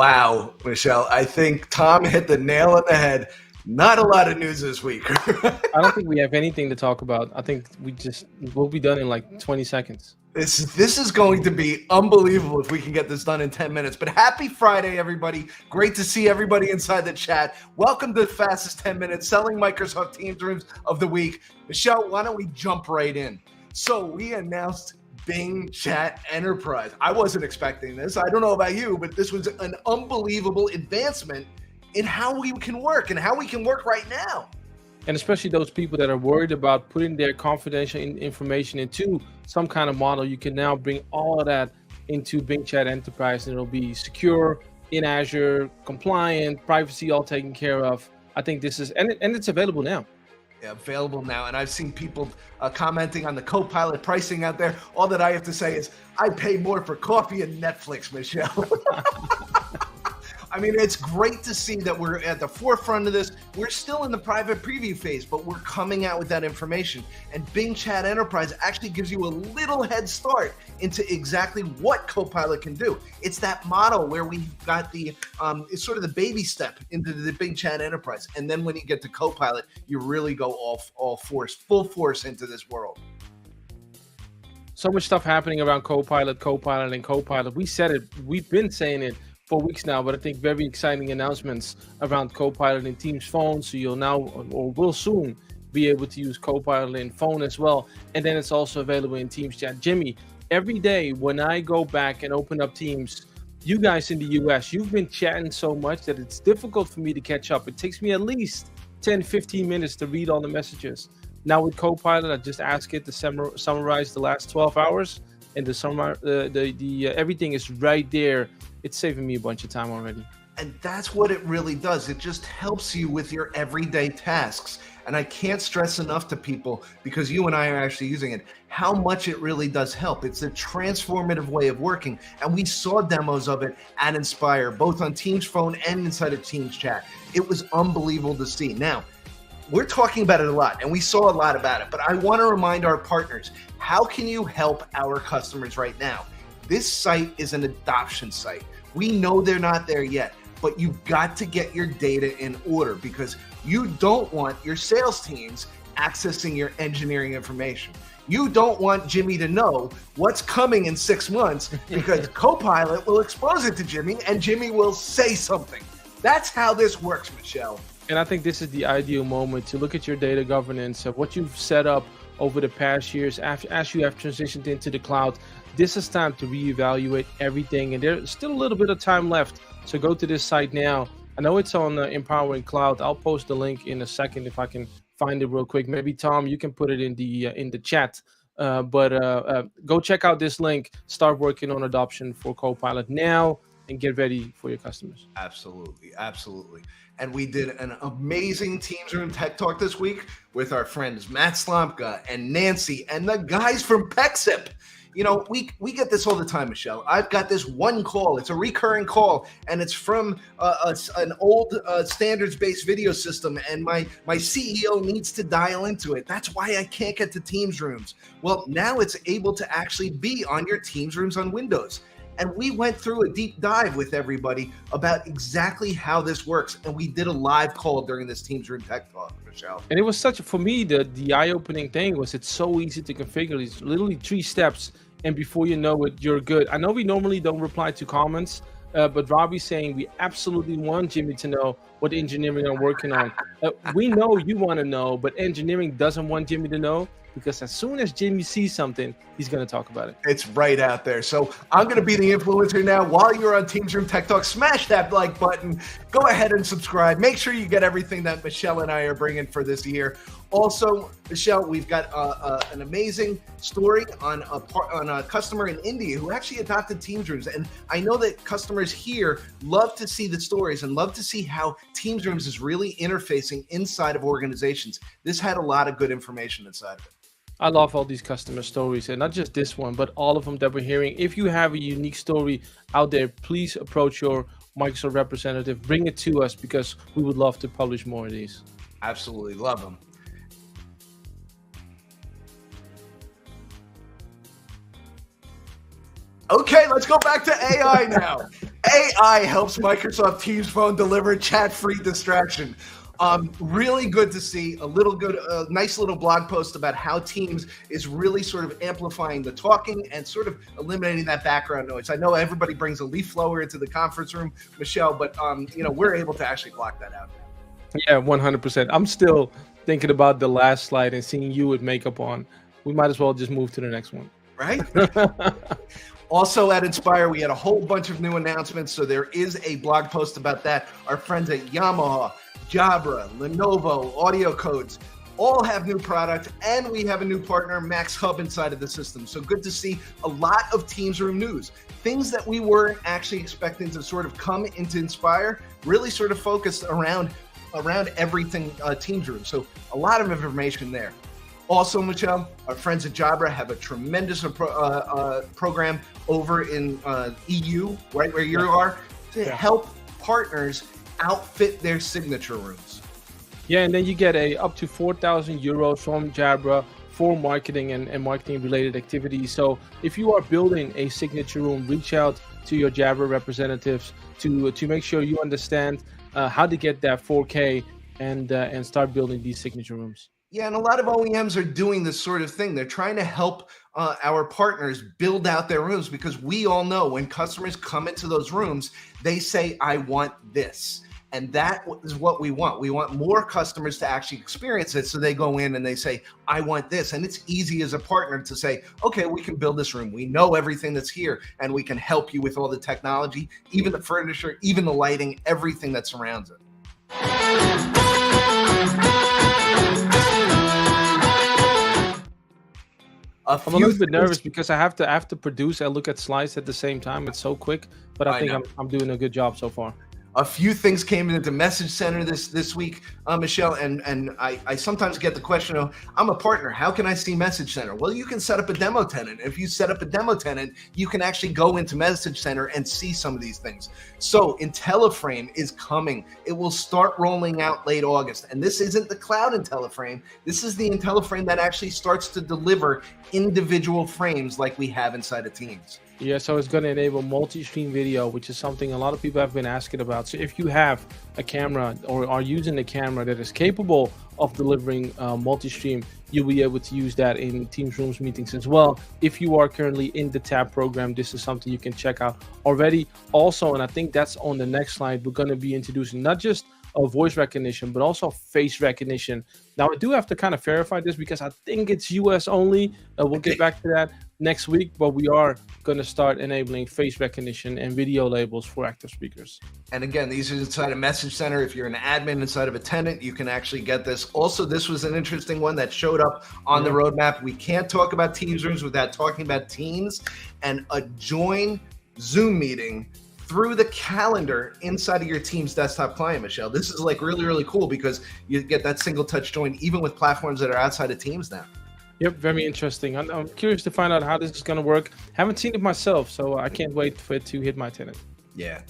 Wow, Michelle, I think Tom hit the nail on the head. Not a lot of news this week. I don't think we have anything to talk about. I think we'll be done in like 20 seconds. This is going to be unbelievable if we can get this done in 10 minutes. But happy Friday, everybody. Great to see everybody inside the chat. Welcome to the fastest 10 minutes selling Microsoft Teams rooms of the week. Michelle, why don't we jump right in? So we announced Bing Chat Enterprise. I wasn't expecting this. I don't know about you, but this was an unbelievable advancement in how we can work and how we can work right now. And especially those people that are worried about putting their confidential information into some kind of model, you can now bring all of that into Bing Chat Enterprise, and it'll be secure, in Azure, compliant, privacy all taken care of. I think this is, and it's available now. Yeah, available now. And I've seen people commenting on the Copilot pricing out there. All that I have to say is I pay more for coffee and Netflix, Michelle. I mean, it's great to see that we're at the forefront of this. We're still in the private preview phase, but we're coming out with that information. And Bing Chat Enterprise actually gives you a little head start into exactly what Copilot can do. It's that model where we got the, it's sort of the baby step into the Bing Chat Enterprise. And then when you get to Copilot, you really go full force into this world. So much stuff happening around Copilot. We said it, we've been saying it for weeks now, but I think very exciting announcements around Copilot in Teams Phone. So you'll now, or will soon, be able to use Copilot in phone as well. And then it's also available in Teams Chat. Jimmy, every day when I go back and open up Teams, you guys in the US, you've been chatting so much that it's difficult for me to catch up. It takes me at least 10, 15 minutes to read all the messages. Now with Copilot, I just ask it to summarize the last 12 hours, and everything is right there. It's saving me a bunch of time already. And that's what it really does. It just helps you with your everyday tasks. And I can't stress enough to people, because you and I are actually using it, how much it really does help. It's a transformative way of working. And we saw demos of it at Inspire, both on Teams Phone and inside of Teams Chat. It was unbelievable to see. Now, we're talking about it a lot, and we saw a lot about it, but I want to remind our partners, how can you help our customers right now? This site is an adoption site. We know they're not there yet, but you've got to get your data in order, because you don't want your sales teams accessing your engineering information. You don't want Jimmy to know what's coming in 6 months, because Copilot will expose it to Jimmy and Jimmy will say something. That's how this works, Michelle. And I think this is the ideal moment to look at your data governance of what you've set up over the past years as you have transitioned into the cloud. This is time to reevaluate everything, and there's still a little bit of time left. So go to this site now. I know it's on Empowering Cloud. I'll post the link in a second if I can find it real quick. Maybe Tom, you can put it in the chat. But go check out this link. Start working on adoption for Copilot now and get ready for your customers. Absolutely, absolutely. And we did an amazing Teams Room Tech Talk this week with our friends Matt Slomka and Nancy and the guys from PEXIP. You know, we get this all the time, Michelle. I've got this one call. It's a recurring call, and it's from an old standards-based video system, and my CEO needs to dial into it. That's why I can't get to Teams Rooms. Well, now it's able to actually be on your Teams Rooms on Windows. And we went through a deep dive with everybody about exactly how this works. And we did a live call during this Teams Room Tech Talk, Michelle. And it was for me, the eye-opening thing was it's so easy to configure. It's literally 3 steps. And before you know it, you're good. I know we normally don't reply to comments, but Robbie's saying we absolutely want Jimmy to know what engineering I'm working on. We know you want to know, but engineering doesn't want Jimmy to know, because as soon as Jimmy sees something, he's going to talk about it. It's right out there. So I'm going to be the influencer now. While you're on Teams Room Tech Talk, smash that like button. Go ahead and subscribe. Make sure you get everything that Michelle and I are bringing for this year. Also, Michelle, we've got an amazing story on a customer in India who actually adopted Teams Rooms. And I know that customers here love to see the stories and love to see how Teams Rooms is really interfacing inside of organizations. This had a lot of good information inside of it. I love all these customer stories, and not just this one, but all of them that we're hearing. If you have a unique story out there, please approach your Microsoft representative. Bring it to us, because we would love to publish more of these. Absolutely love them. Okay, let's go back to AI now. AI helps Microsoft Teams phone deliver chat-free distraction. Really good to see a nice little blog post about how Teams is really sort of amplifying the talking and sort of eliminating that background noise. I know everybody brings a leaf blower into the conference room, Michelle, but we're able to actually block that out. Yeah, 100%. I'm still thinking about the last slide and seeing you with makeup on. We might as well just move to the next one. Right? Also at Inspire, we had a whole bunch of new announcements, so there is a blog post about that. Our friends at Yamaha, Jabra, Lenovo, Audio Codes, all have new product, and we have a new partner, Max Hub, inside of the system. So good to see a lot of Teams Room news. Things that we weren't actually expecting to sort of come into Inspire, really sort of focused around everything Teams Room. So a lot of information there. Also, Michelle, our friends at Jabra have a tremendous program over in EU, right where you are, to help partners outfit their signature rooms. Yeah, and then you get up to 4,000 euros from Jabra for marketing and marketing related activities. So if you are building a signature room, reach out to your Jabra representatives to make sure you understand how to get that 4K and start building these signature rooms. Yeah, and a lot of OEMs are doing this sort of thing. They're trying to help our partners build out their rooms, because we all know when customers come into those rooms, they say, I want this. And that is what we want. We want more customers to actually experience it. So they go in and they say, I want this. And it's easy as a partner to say, okay, we can build this room. We know everything that's here, and we can help you with all the technology, even the furniture, even the lighting, everything that surrounds it. I'm a little bit nervous because I have to produce and look at slides at the same time. It's so quick, but I think I'm doing a good job so far. A few things came into Message Center this week, Michelle, and I sometimes get the question of, I'm a partner, how can I see Message Center? Well, you can set up a demo tenant. If you set up a demo tenant, you can actually go into Message Center and see some of these things. So IntelliFrame is coming. It will start rolling out late August. And this isn't the cloud IntelliFrame. This is the IntelliFrame that actually starts to deliver individual frames like we have inside of Teams. Yeah, so it's going to enable multi-stream video, which is something a lot of people have been asking about. So if you have a camera or are using a camera that is capable of delivering multi-stream, you'll be able to use that in Teams Rooms meetings as well. If you are currently in the tab program, this is something you can check out already. Also, and I think that's on the next slide, we're going to be introducing not just voice recognition, but also face recognition. Now, I do have to kind of verify this because I think it's US only. We'll get back to that next week, but we are going to start enabling face recognition and video labels for active speakers. And again, these are inside a Message Center. If you're an admin inside of a tenant, you can actually get this. Also, this was an interesting one that showed up on the roadmap. We can't talk about Teams Rooms without talking about Teams and a join Zoom meeting through the calendar inside of your Teams desktop client, Michelle. This is like really, really cool because you get that single touch join even with platforms that are outside of Teams now. Yep, very interesting. I'm curious to find out how this is going to work. Haven't seen it myself, so I can't wait for it to hit my tenant. Yeah.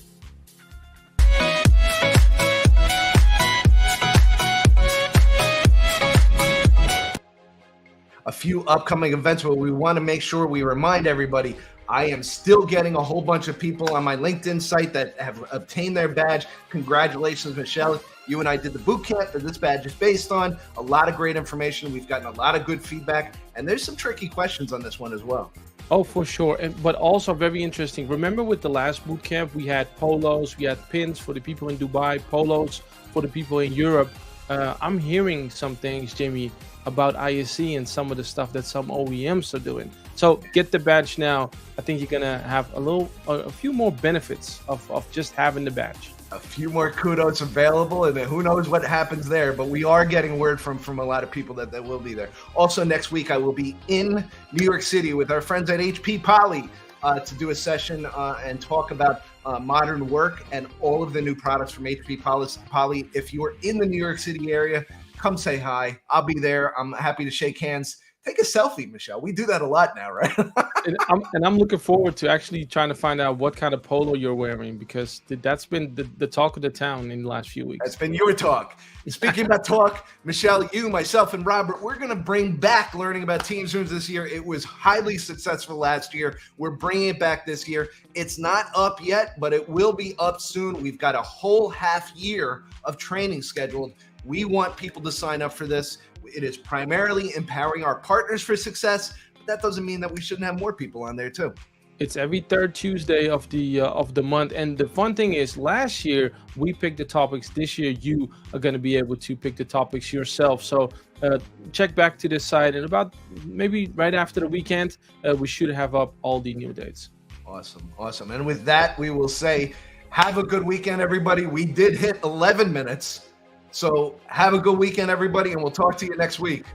A few upcoming events where we want to make sure we remind everybody. I am still getting a whole bunch of people on my LinkedIn site that have obtained their badge. Congratulations, Michelle. You and I did the boot camp that this badge is based on. A lot of great information. We've gotten a lot of good feedback, and there's some tricky questions on this one as well. Oh, for sure. But also very interesting. Remember with the last boot camp, we had polos, we had pins for the people in Dubai, polos for the people in Europe. I'm hearing some things, Jimmy, about ISC and some of the stuff that some OEMs are doing. So get the badge now. I think you're going to have a few more benefits of just having the badge. A few more kudos available, and then who knows what happens there, but we are getting word from a lot of people that will be there. Also next week, I will be in New York City with our friends at HP Poly to do a session and talk about modern work and all of the new products from HP Poly. If you are in the New York City area, come say hi. I'll be there. I'm happy to shake hands, take a selfie, Michelle. We do that a lot now, right? And I'm looking forward to actually trying to find out what kind of polo you're wearing, because that's been the talk of the town in the last few weeks. That's been your talk. Speaking about talk, Michelle, you, myself, and Robert, we're going to bring back learning about Teams rooms this year. It was highly successful last year. We're bringing it back this year. It's not up yet, but it will be up soon. We've got a whole half year of training scheduled. We want people to sign up for this. It is primarily empowering our partners for success, but that doesn't mean that we shouldn't have more people on there too. It's every third Tuesday of the month, and the fun thing is, last year we picked the topics. This year you are going to be able to pick the topics yourself. So check back to this site, and about maybe right after the weekend, we should have up all the new dates. Awesome. And with that, we will say, have a good weekend, everybody. We did hit 11 minutes. So have a good weekend, everybody, and we'll talk to you next week.